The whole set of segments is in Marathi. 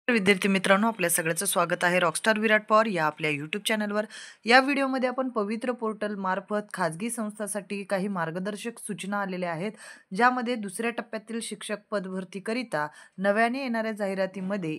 विद्यार्थी मित्रांनो, आपल्या सगळ्यांचं स्वागत आहे रॉकस्टार विराट पवार या आपल्या यूट्यूब चॅनलवर. या व्हिडिओमध्ये आपण पवित्र पोर्टल मार्फत खाजगी संस्थांसाठी काही मार्गदर्शक सूचना आलेल्या आहेत, ज्यामध्ये दुसऱ्या टप्प्यातील शिक्षक पदभरतीकरिता नव्याने येणाऱ्या जाहिरातीमध्ये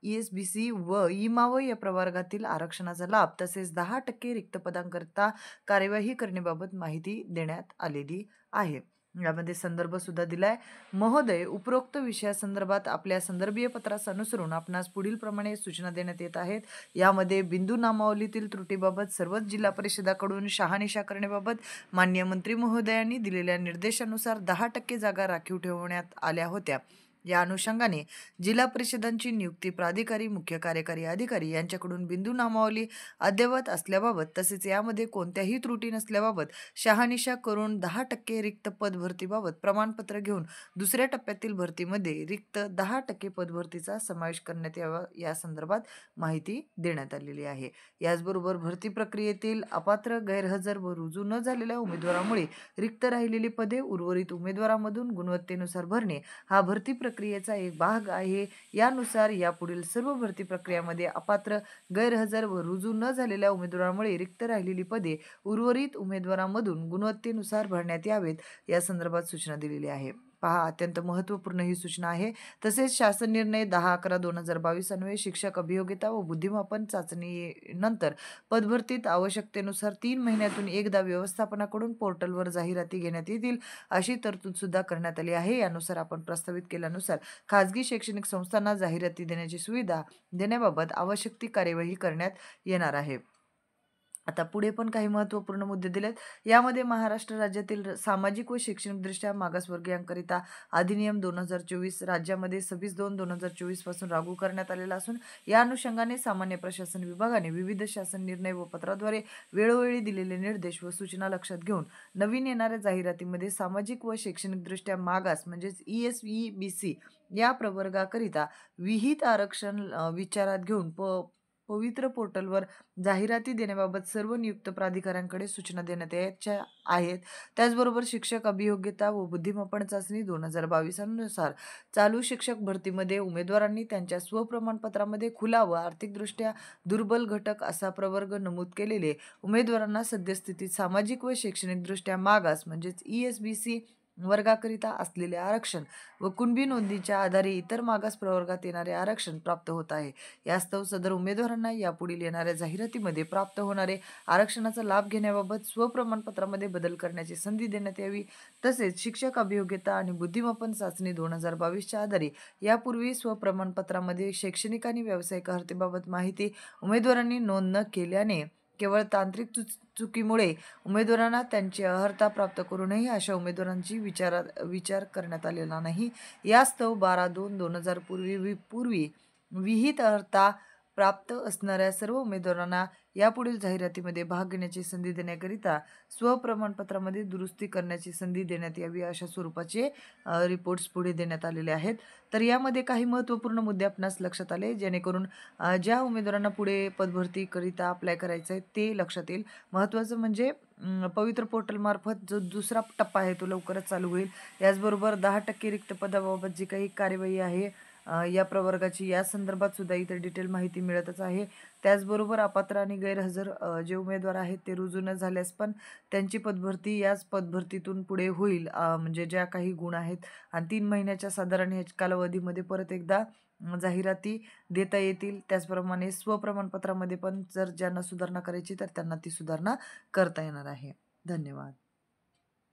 ESBC व इमाव या प्रवर्गातील आरक्षणाचा लाभ तसेच 10% रिक्त पदांकरिता कार्यवाही करण्याबाबत माहिती देण्यात आलेली आहे. यामध्ये संदर्भ सुद्धा दिलाय. महोदय, उपरोक्त विषयासंदर्भात आपल्या संदर्भीय पत्रास अनुसरून आपणास पुढील प्रमाणे सूचना देण्यात येत आहेत. यामध्ये बिंदू नामावलीतील त्रुटीबाबत सर्वच जिल्हा परिषदाकडून शहानिशा करण्याबाबत माननीय मंत्री महोदयांनी दिलेल्या निर्देशानुसार 10% जागा राखीव ठेवण्यात आल्या होत्या. या अनुषंगाने जिल्हा परिषदांची नियुक्ती प्राधिकारी, मुख्य कार्यकारी अधिकारी यांच्याकडून बिंदू नामावली अद्ययावत असल्याबाबत तसेच यामध्ये कोणत्याही त्रुटी नसल्याबाबत शहानिशा करून 10% रिक्त पदभरतीबाबत प्रमाणपत्र घेऊन दुसऱ्या टप्प्यातील भरतीमध्ये रिक्त 10% पदभरतीचा समावेश करण्यात यावा या संदर्भात माहिती देण्यात आलेली आहे. याचबरोबर भरती प्रक्रियेतील अपात्र, गैरहजर व रुजू न झालेल्या उमेदवारामुळे रिक्त राहिलेली पदे उर्वरित उमेदवारामधून गुणवत्तेनुसार भरणे हा भरती प्रक्रियेचा एक भाग आहे. यानुसार यापुढील सर्व भरती प्रक्रियामध्ये अपात्र, गैरहजर व रुजू न झालेल्या उमेदवारामुळे रिक्त राहिलेली पदे उर्वरित उमेदवारांमधून गुणवत्तेनुसार भरण्यात यावेत या संदर्भात सूचना दिलेली आहे. पहा, अत्यंत महत्त्वपूर्ण ही सूचना आहे. तसेच शासन निर्णय 10/11/2022 अन्वये शिक्षक अभियोग्यता व बुद्धिमापन चाचणीनंतर पदभरतीत आवश्यकतेनुसार 3 महिन्यातून एकदा व्यवस्थापनाकडून पोर्टलवर जाहिराती घेण्यात येतील अशी तरतूद सुद्धा करण्यात आली आहे. यानुसार आपण प्रस्तावित केल्यानुसार खाजगी शैक्षणिक संस्थांना जाहिराती देण्याची सुविधा देण्याबाबत आवश्यक ती कार्यवाही करण्यात येणार आहे. आता पुढे पण काही महत्त्वपूर्ण मुद्दे दिलेत. यामध्ये महाराष्ट्र राज्यातील सामाजिक व शैक्षणिकदृष्ट्या मागासवर्गीयांकरिता अधिनियम 2024 राज्यामध्ये 26/2/2024 पासून लागू करण्यात आलेला असून या अनुषंगाने सामान्य प्रशासन विभागाने विविध शासन निर्णय व पत्राद्वारे वेळोवेळी दिलेले निर्देश व सूचना लक्षात घेऊन नवीन येणाऱ्या जाहिरातीमध्ये सामाजिक व शैक्षणिकदृष्ट्या मागास म्हणजेच ESBC या प्रवर्गाकरिता विहित आरक्षण विचारात घेऊन पवित्र पोर्टलवर जाहिराती देण्याबाबत सर्व नियुक्त प्राधिकाऱ्यांकडे सूचना देण्यात यायच्या आहेत. त्याचबरोबर शिक्षक अभियोग्यता व बुद्धिमापन चाचणी 2022 अनुसार चालू शिक्षक भरतीमध्ये उमेदवारांनी त्यांच्या स्वप्रमाणपत्रामध्ये खुला व आर्थिकदृष्ट्या दुर्बल घटक असा प्रवर्ग नमूद केलेले उमेदवारांना सद्यस्थितीत सामाजिक व शैक्षणिकदृष्ट्या मागास म्हणजेच ESBC वर्गाकरिता असलेले आरक्षण व कुणबी नोंदीच्या आधारे इतर मागास प्रवर्गात येणारे आरक्षण प्राप्त होत आहे. यास्तव सदर उमेदवारांना यापुढील येणाऱ्या जाहिरातीमध्ये प्राप्त होणारे आरक्षणाचा लाभ घेण्याबाबत स्वप्रमाणपत्रामध्ये बदल करण्याची संधी देण्यात यावी. तसेच शिक्षक अभियोग्यता आणि बुद्धिमापन चाचणी 2022च्या आधारे यापूर्वी स्वप्रमाणपत्रामध्ये शैक्षणिक आणि व्यावसायिक अर्हतेबाबत माहिती उमेदवारांनी नोंद न केल्याने केवळ तांत्रिक चुकीमुळे उमेदवारांना त्यांची अर्हता प्राप्त करूनही अशा उमेदवारांची विचार करण्यात आलेला नाही. यास्तव 12/2/2000 पूर्वी विहित अर्हता प्राप्त असणाऱ्या सर्व उमेदवारांना यापुढील जाहिरातीमध्ये भाग घेण्याची संधी देण्याकरिता स्वप्रमाणपत्रामध्ये दुरुस्ती करण्याची संधी देण्यात यावी अशा स्वरूपाचे रिपोर्ट्स पुढे देण्यात आलेले आहेत. तर यामध्ये काही महत्त्वपूर्ण मुद्दे आपणास लक्षात आले, जेणेकरून ज्या उमेदवारांना पुढे पदभरतीकरिता अप्लाय करायचं आहे ते लक्षात येईल. महत्त्वाचं म्हणजे पवित्र पोर्टल मार्फत जो दुसरा टप्पा आहे तो लवकरच चालू होईल. याचबरोबर 10% रिक्त पदाबाबत जी काही कार्यवाही आहे या प्रवर्गाची या संदर्भात सुद्धा इतर डिटेल माहिती मिळतच आहे. त्याचबरोबर अपात्र आणि गैरहजर जे उमेदवार आहेत ते रुजू न झाल्यास पण त्यांची पदभरती याच पदभरतीतून पुढे होईल. म्हणजे ज्या काही गुण आहेत आणि 3 महिन्याच्या साधारण ह्या कालावधीमध्ये परत एकदा जाहिराती देता येतील. त्याचप्रमाणे स्वप्रमाणपत्रामध्ये पण जर ज्यांना सुधारणा करायची तर त्यांना ती सुधारणा करता येणार आहे. धन्यवाद.